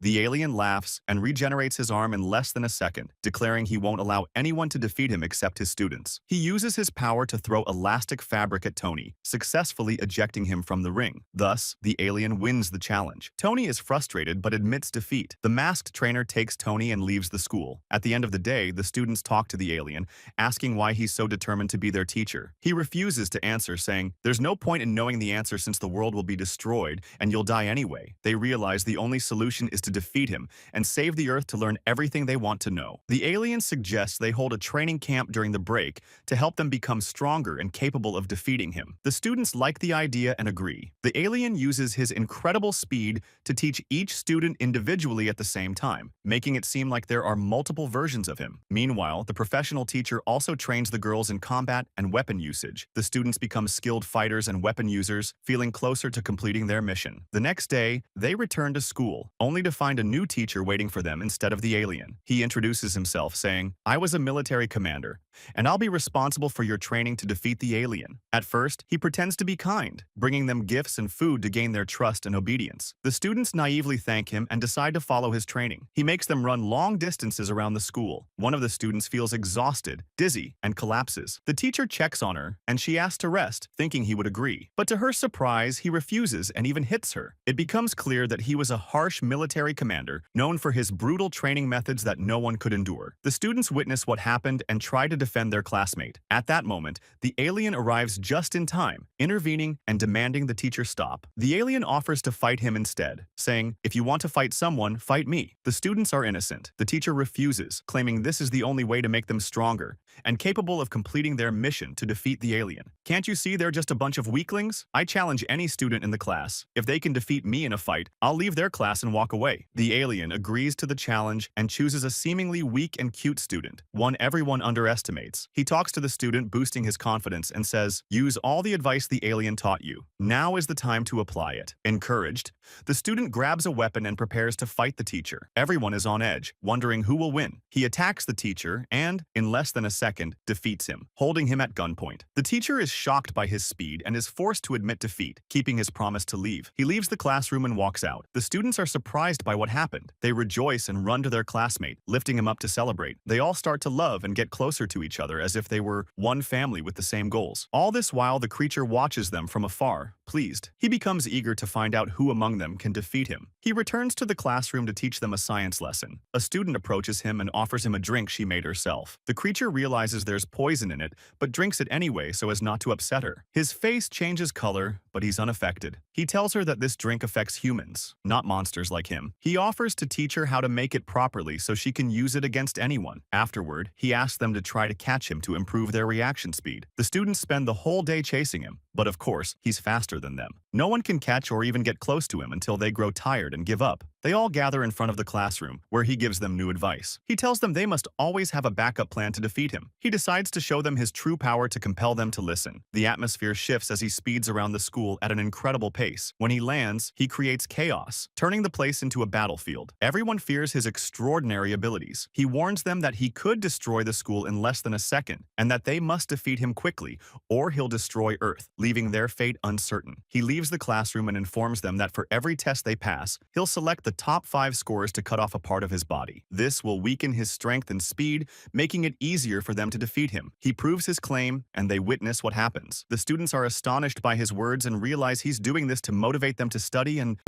The alien laughs and regenerates his arm in less than a second, declaring he won't allow anyone to defeat him except his students. He uses his power to throw elastic fabric at Tony, successfully ejecting him from the ring. Thus, the alien wins the challenge. Tony is frustrated but admits defeat. The masked trainer takes Tony and leaves the school. At the end of the day, the students talk to the alien, asking why he's so determined to be their teacher. He refuses to answer, saying, "There's no point in knowing the answer since the world will be destroyed and you'll die anyway." They realize the only solution is to defeat him and save the Earth to learn everything they want to know. The alien suggests they hold a training camp during the break to help them become stronger and capable of defeating him. The students like the idea and agree. The alien uses his incredible speed to teach each student individually at the same time, making it seem like there are multiple versions of him. Meanwhile, the professional teacher also trains the girls in combat and weapon usage. The students become skilled fighters and weapon users, feeling closer to completing their mission. The next day, they return to school, only to find a new teacher waiting for them instead of the alien. He introduces himself, saying, "I was a military commander, and I'll be responsible for your training to defeat the alien." At first, he pretends to be kind, bringing them gifts and food to gain their trust and obedience. The students naively thank him and decide to follow his training. He makes them run long distances around the school. One of the students feels exhausted, dizzy, and collapses. The teacher checks on her, and she asks to rest, thinking he would agree. But to her surprise, he refuses and even hits her. It becomes clear that he was a harsh military commander, known for his brutal training methods that no one could endure. The students witness what happened and try to defend their classmate. At that moment, the alien arrives just in time, intervening and demanding the teacher stop. The alien offers to fight him instead, saying, "If you want to fight someone, fight me." The students are innocent. The teacher refuses, claiming this is the only way to make them stronger and capable of completing their mission to defeat the alien. "Can't you see they're just a bunch of weaklings? I challenge any student in the class. If they can defeat me in a fight, I'll leave their class and walk away." The alien agrees to the challenge and chooses a seemingly weak and cute student, one everyone underestimates. He talks to the student, boosting his confidence, and says, "Use all the advice the alien taught you. Now is the time to apply it." Encouraged, the student grabs a weapon and prepares to fight the teacher. Everyone is on edge, wondering who will win. He attacks the teacher and, in less than a second, defeats him, holding him at gunpoint. The teacher is shocked by his speed and is forced to admit defeat, keeping his promise to leave. He leaves the classroom and walks out. The students are surprised by what happened. They rejoice and run to their classmate, lifting him up to celebrate. They all start to love and get closer to each other as if they were one family with the same goals. All this while, the creature watches them from afar, pleased. He becomes eager to find out who among them can defeat him. He returns to the classroom to teach them a science lesson. A student approaches him and offers him a drink she made herself. The creature realizes there's poison in it, but drinks it anyway so as not to upset her. His face changes color, but he's unaffected. He tells her that this drink affects humans, not monsters like him. He offers to teach her how to make it properly so she can use it against anyone. Afterward, he asks them to try to catch him to improve their reaction speed. The students spend the whole day chasing him, but of course, he's faster than them. No one can catch or even get close to him until they grow tired and give up. They all gather in front of the classroom, where he gives them new advice. He tells them they must always have a backup plan to defeat him. He decides to show them his true power to compel them to listen. The atmosphere shifts as he speeds around the school at an incredible pace. When he lands, he creates chaos, turning the place into a battlefield. Everyone fears his extraordinary abilities. He warns them that he could destroy the school in less than a second, and that they must defeat him quickly, or he'll destroy Earth, leaving their fate uncertain. He leaves the classroom and informs them that for every test they pass, he'll select the top 5 scores to cut off a part of his body. This will weaken his strength and speed, making it easier for them to defeat him. He proves his claim, and they witness what happens. The students are astonished by his words and realize he's doing this to motivate them to study and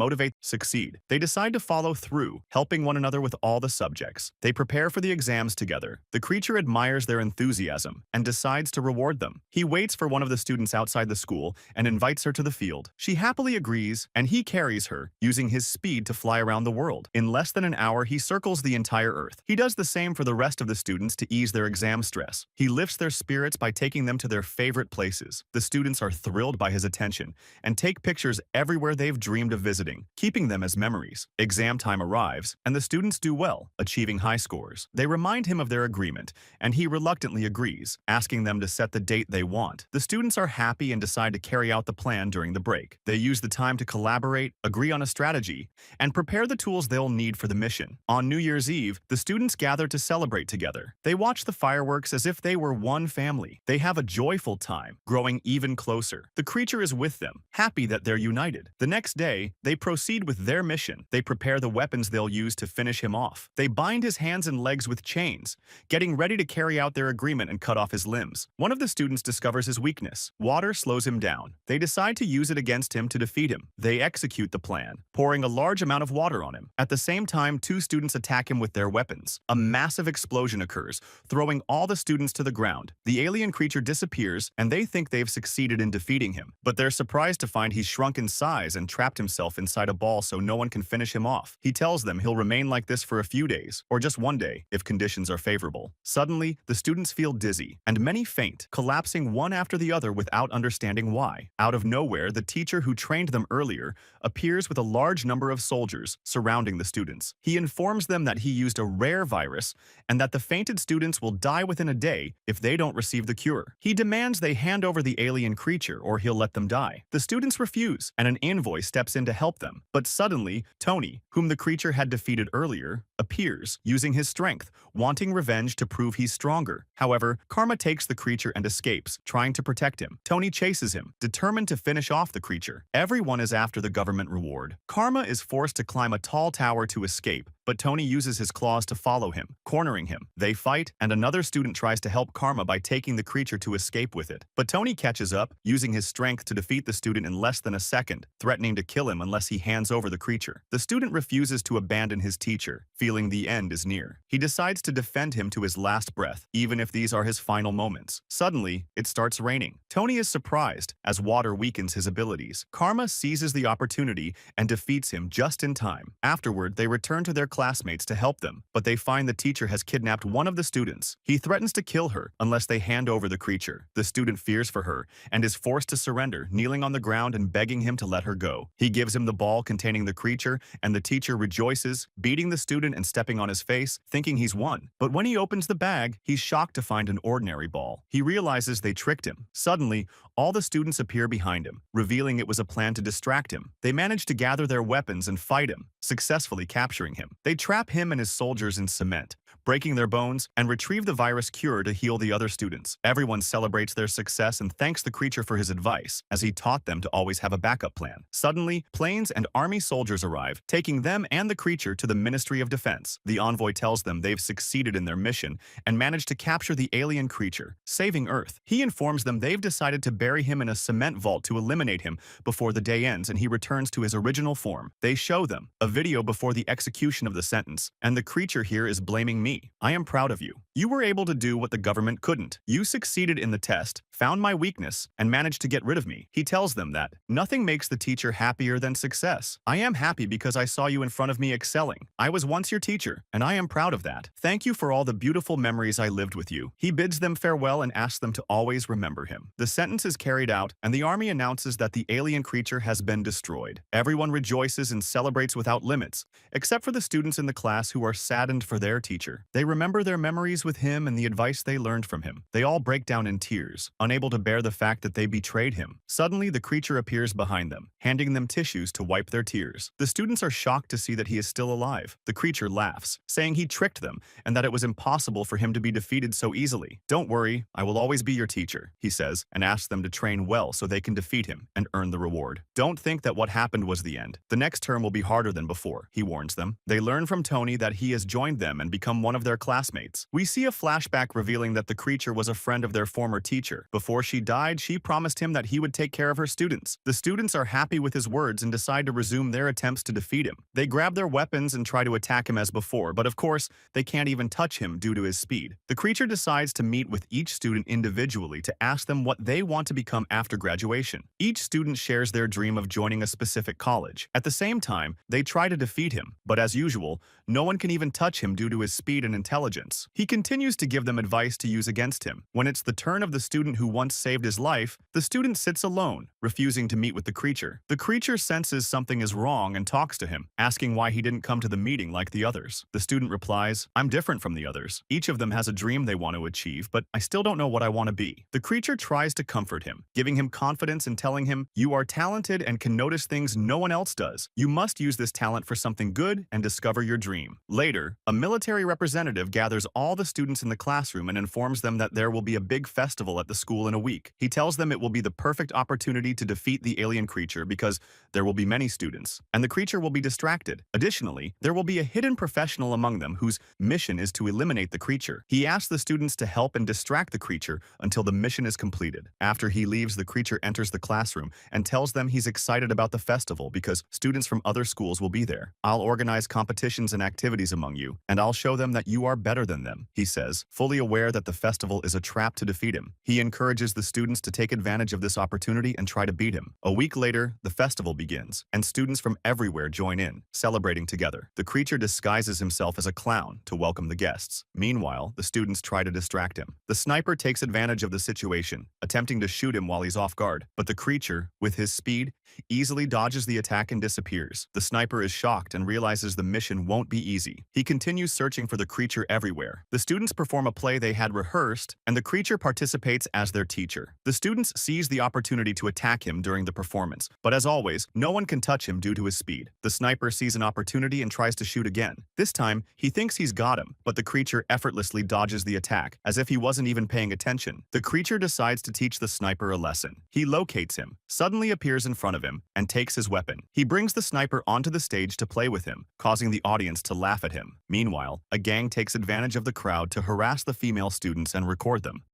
succeed. They decide to follow through, helping one another with all the subjects. They prepare for the exams together. The creature admires their enthusiasm and decides to reward them. He waits for one of the students outside the school and invites her to the field. She happily agrees, and he carries her, using his speed to fly around the world. In less than an hour, he circles the entire Earth. He does the same for the rest of the students to ease their exam stress. He lifts their spirits by taking them to their favorite places. The students are thrilled by his attention and take pictures everywhere they've dreamed of visiting, keeping them as memories. Exam time arrives, and the students do well, achieving high scores. They remind him of their agreement, and he reluctantly agrees, asking them to set the date they want. The students are happy and decide to carry out the plan during the break. They use the time to collaborate, agree on a strategy, and prepare prepare the tools they'll need for the mission. On New Year's Eve, the students gather to celebrate together. They watch the fireworks as if they were one family. They have a joyful time, growing even closer. The creature is with them, happy that they're united. The next day, they proceed with their mission. They prepare the weapons they'll use to finish him off. They bind his hands and legs with chains, getting ready to carry out their agreement and cut off his limbs. One of the students discovers his weakness. Water slows him down. They decide to use it against him to defeat him. They execute the plan, pouring a large amount of water on him. At the same time, two students attack him with their weapons. A massive explosion occurs, throwing all the students to the ground. The alien creature disappears, and they think they've succeeded in defeating him. But they're surprised to find he's shrunk in size and trapped himself inside a ball so no one can finish him off. He tells them he'll remain like this for a few days, or just one day, if conditions are favorable. Suddenly, the students feel dizzy, and many faint, collapsing one after the other without understanding why. Out of nowhere, the teacher who trained them earlier appears with a large number of soldiers surrounding the students. He informs them that he used a rare virus and that the fainted students will die within a day if they don't receive the cure. He demands they hand over the alien creature or he'll let them die. The students refuse, and an envoy steps in to help them. But suddenly, Tony, whom the creature had defeated earlier, appears, using his strength, wanting revenge to prove he's stronger. However, Karma takes the creature and escapes, trying to protect him. Tony chases him, determined to finish off the creature. Everyone is after the government reward. Karma is forced to climb a tall tower to escape, but Tony uses his claws to follow him, cornering him. They fight, and another student tries to help Karma by taking the creature to escape with it. But Tony catches up, using his strength to defeat the student in less than a second, threatening to kill him unless he hands over the creature. The student refuses to abandon his teacher, feeling the end is near. He decides to defend him to his last breath, even if these are his final moments. Suddenly, it starts raining. Tony is surprised, as water weakens his abilities. Karma seizes the opportunity and defeats him just in time. Afterward, they return to their classmates to help them, but they find the teacher has kidnapped one of the students. He threatens to kill her unless they hand over the creature. The student fears for her and is forced to surrender, kneeling on the ground and begging him to let her go. He gives him the ball containing the creature, and the teacher rejoices, beating the student and stepping on his face, thinking he's won. But when he opens the bag, he's shocked to find an ordinary ball. He realizes they tricked him. Suddenly, all the students appear behind him, revealing it was a plan to distract him. They manage to gather their weapons and fight him, successfully capturing him. They trap him and his soldiers in cement, breaking their bones, and retrieve the virus cure to heal the other students. Everyone celebrates their success and thanks the creature for his advice, as he taught them to always have a backup plan. Suddenly, planes and army soldiers arrive, taking them and the creature to the Ministry of Defense. The envoy tells them they've succeeded in their mission and managed to capture the alien creature, saving Earth. He informs them they've decided to bury him in a cement vault to eliminate him before the day ends and he returns to his original form. They show them a video before the execution of the sentence, and the creature here is blaming me. I am proud of you. You were able to do what the government couldn't. You succeeded in the test, found my weakness, and managed to get rid of me. He tells them that nothing makes the teacher happier than success. I am happy because I saw you in front of me excelling. I was once your teacher, and I am proud of that. Thank you for all the beautiful memories I lived with you. He bids them farewell and asks them to always remember him. The sentence is carried out, and the army announces that the alien creature has been destroyed. Everyone rejoices and celebrates without limits, except for the students in the class who are saddened for their teacher. They remember their memories with him and the advice they learned from him. They all break down in tears, unable to bear the fact that they betrayed him. Suddenly, the creature appears behind them, handing them tissues to wipe their tears. The students are shocked to see that he is still alive. The creature laughs, saying he tricked them and that it was impossible for him to be defeated so easily. Don't worry, I will always be your teacher, he says, and asks them to train well so they can defeat him and earn the reward. Don't think that what happened was the end. The next term will be harder than before, he warns them. They learn from Tony that he has joined them and become one of their classmates. We see a flashback revealing that the creature was a friend of their former teacher. Before she died, she promised him that he would take care of her students. The students are happy with his words and decide to resume their attempts to defeat him. They grab their weapons and try to attack him as before, but of course, they can't even touch him due to his speed. The creature decides to meet with each student individually to ask them what they want to become after graduation. Each student shares their dream of joining a specific college. At the same time, they try to defeat him, but as usual, no one can even touch him due to his speed and intelligence. He continues continues to give them advice to use against him. When it's the turn of the student who once saved his life, the student sits alone, refusing to meet with the creature. The creature senses something is wrong and talks to him, asking why he didn't come to the meeting like the others. The student replies, "I'm different from the others. Each of them has a dream they want to achieve, but I still don't know what I want to be." The creature tries to comfort him, giving him confidence and telling him, "You are talented and can notice things no one else does. You must use this talent for something good and discover your dream." Later, a military representative gathers all the students in the classroom and informs them that there will be a big festival at the school in a week. He tells them it will be the perfect opportunity to defeat the alien creature because there will be many students, and the creature will be distracted. Additionally, there will be a hidden professional among them whose mission is to eliminate the creature. He asks the students to help and distract the creature until the mission is completed. After he leaves, the creature enters the classroom and tells them he's excited about the festival because students from other schools will be there. "I'll organize competitions and activities among you, and I'll show them that you are better than them," he says, fully aware that the festival is a trap to defeat him. He encourages the students to take advantage of this opportunity and try to beat him. A week later, the festival begins, and students from everywhere join in, celebrating together. The creature disguises himself as a clown to welcome the guests. Meanwhile, the students try to distract him. The sniper takes advantage of the situation, attempting to shoot him while he's off guard, but the creature, with his speed, easily dodges the attack and disappears. The sniper is shocked and realizes the mission won't be easy. He continues searching for the creature everywhere. The students perform a play they had rehearsed, and the creature participates as their teacher. The students seize the opportunity to attack him during the performance, but as always, no one can touch him due to his speed. The sniper sees an opportunity and tries to shoot again. This time, he thinks he's got him, but the creature effortlessly dodges the attack, as if he wasn't even paying attention. The creature decides to teach the sniper a lesson. He locates him, suddenly appears in front of him, and takes his weapon. He brings the sniper onto the stage to play with him, causing the audience to laugh at him. Meanwhile, a gang takes advantage of the crowd to harass the female students and record them.